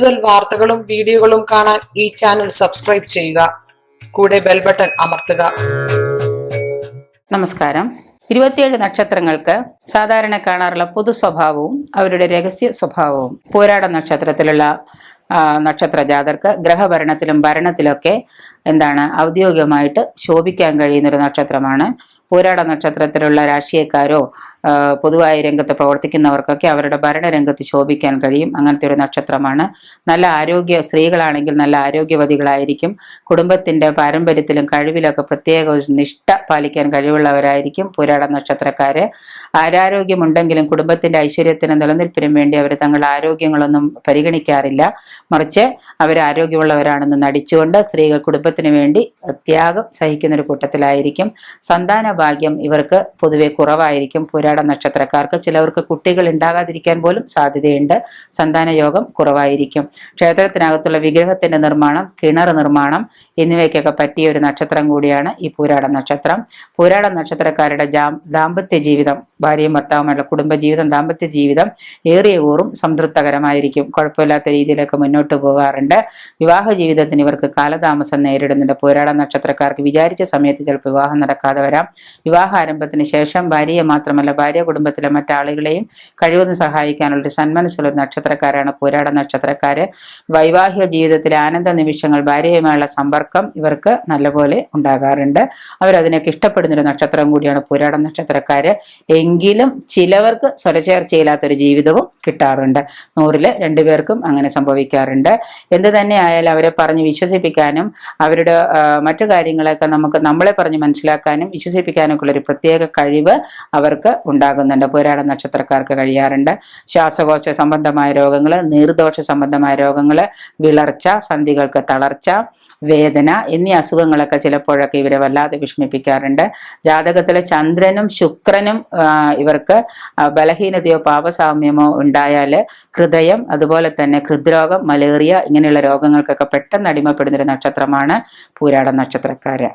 കൂടുതൽ വാർത്തകളും വീഡിയോകളും കാണാൻ ഈ ചാനൽ സബ്സ്ക്രൈബ് ചെയ്യുക. കൂടെ ബെൽ ബട്ടൺ അമർത്തുക. നമസ്കാരം. 27 നക്ഷത്രങ്ങൾക്ക് സാധാരണ കാണാറുള്ള പൊതു സ്വഭാവവും അവരുടെ രഹസ്യ സ്വഭാവവും പൂരാട നക്ഷത്രത്തിലുള്ള നക്ഷത്ര ജാതർക്ക് ഗ്രഹഭരണത്തിലും ഭരണത്തിലൊക്കെ ഔദ്യോഗികമായിട്ട് ശോഭിക്കാൻ കഴിയുന്നൊരു നക്ഷത്രമാണ്. പൂരാട നക്ഷത്രത്തിലുള്ള രാഷ്ട്രീയക്കാരോ പൊതുവായ രംഗത്ത് പ്രവർത്തിക്കുന്നവർക്കൊക്കെ അവരുടെ ഭരണരംഗത്ത് ശോഭിക്കാൻ കഴിയും. അങ്ങനത്തെ ഒരു നക്ഷത്രമാണ്. നല്ല ആരോഗ്യ സ്ത്രീകളാണെങ്കിൽ നല്ല ആരോഗ്യവതികളായിരിക്കും. കുടുംബത്തിന്റെ പാരമ്പര്യത്തിലും കഴിവിലൊക്കെ പ്രത്യേക നിഷ്ഠ പാലിക്കാൻ കഴിവുള്ളവരായിരിക്കും പൂരാട നക്ഷത്രക്കാര്. ആരോഗ്യമുണ്ടെങ്കിലും കുടുംബത്തിന്റെ ഐശ്വര്യത്തിനും നിലനിൽപ്പിനും വേണ്ടി അവർ തങ്ങളുടെ ആരോഗ്യങ്ങളൊന്നും പരിഗണിക്കാറില്ല. മറിച്ച് അവർ ആരോഗ്യമുള്ളവരാണെന്ന് നടിച്ചുകൊണ്ട് സ്ത്രീകൾ കുടുംബത്തിന് വേണ്ടി ത്യാഗം സഹിക്കുന്ന ഒരു കൂട്ടത്തിലായിരിക്കും. സന്താന ഭാഗ്യം ഇവർക്ക് പൊതുവെ കുറവായിരിക്കും. പൂരാട നക്ഷത്രക്കാർക്ക് ചിലവർക്ക് കുട്ടികൾ ഉണ്ടാകാതിരിക്കാൻ പോലും സാധ്യതയുണ്ട്. സന്താന യോഗം കുറവായിരിക്കും. ക്ഷേത്രത്തിനകത്തുള്ള വിഗ്രഹത്തിന്റെ നിർമ്മാണം, കിണർ നിർമ്മാണം എന്നിവയ്ക്കൊക്കെ പറ്റിയ ഒരു നക്ഷത്രം കൂടിയാണ് ഈ പൂരാട നക്ഷത്രം. പൂരാട നക്ഷത്രക്കാരുടെ ദാമ്പത്യ ജീവിതം, ഭാര്യയും ഭർത്താവുമായുള്ള കുടുംബജീവിതം, ദാമ്പത്യ ജീവിതം ഏറിയ കൂറും സംതൃപ്തകരമായിരിക്കും. കുഴപ്പമില്ലാത്ത രീതിയിലൊക്കെ മുന്നോട്ട് പോകാറുണ്ട്. വിവാഹ ജീവിതത്തിന് ഇവർക്ക് കാലതാമസം നേരിടുന്നുണ്ട്. പൂരാട നക്ഷത്രക്കാർക്ക് വിചാരിച്ച സമയത്ത് ചിലപ്പോൾ വിവാഹം നടക്കാതെ വരാം. വിവാഹാരംഭത്തിന് ശേഷം ഭാര്യയെ മാത്രമല്ല ഭാര്യ കുടുംബത്തിലെ മറ്റാളുകളെയും കഴിവൊന്ന് സഹായിക്കാനുള്ളൊരു സന്മനസ്സുള്ള ഒരു നക്ഷത്രക്കാരാണ് പൂരാട നക്ഷത്രക്കാര്. വൈവാഹിക ജീവിതത്തിലെ ആനന്ദ നിമിഷങ്ങൾ, ഭാര്യയുമായുള്ള സമ്പർക്കം ഇവർക്ക് നല്ലപോലെ ഉണ്ടാകാറുണ്ട്. അവരതിനൊക്കെ ഇഷ്ടപ്പെടുന്നൊരു നക്ഷത്രം കൂടിയാണ് പൂരാട നക്ഷത്രക്കാര്. എങ്കിലും ചിലവർക്ക് സ്വരചേർച്ചയില്ലാത്തൊരു ജീവിതവും കിട്ടാറുണ്ട്. 100-ൽ 2 പേർക്കും അങ്ങനെ സംഭവിക്കാറുണ്ട്. എന്ത് തന്നെ ആയാലും അവരെ പറഞ്ഞ് വിശ്വസിപ്പിക്കാനും അവരുടെ മറ്റു കാര്യങ്ങളൊക്കെ നമ്മളെ പറഞ്ഞ് മനസ്സിലാക്കാനും വിശ്വസിപ്പിക്കാനൊക്കെ ഉള്ളൊരു പ്രത്യേക കഴിവ് അവർക്ക് ഉണ്ടാകുന്നുണ്ട്. പൂരാട നക്ഷത്രക്കാർക്ക് കഴിയാറുണ്ട്. ശ്വാസകോശ സംബന്ധമായ രോഗങ്ങൾ, നീർദോഷ സംബന്ധമായ രോഗങ്ങൾ, വിളർച്ച, സന്ധികൾക്ക് തളർച്ച, വേദന എന്നീ അസുഖങ്ങളൊക്കെ ചിലപ്പോഴൊക്കെ ഇവരെ വല്ലാതെ വിഷമിപ്പിക്കാറുണ്ട്. ജാതകത്തിലെ ചന്ദ്രനും ശുക്രനും ഇവർക്ക് ബലഹീനതയോ പാപസാമ്യമോ ഉണ്ടായാൽ ഹൃദയം, അതുപോലെ തന്നെ ഹൃദ്രോഗം, മലേറിയ ഇങ്ങനെയുള്ള രോഗങ്ങൾക്കൊക്കെ പെട്ടെന്ന് അടിമപ്പെടുന്നൊരു നക്ഷത്രമാണ് പൂരാട നക്ഷത്രക്കാര്.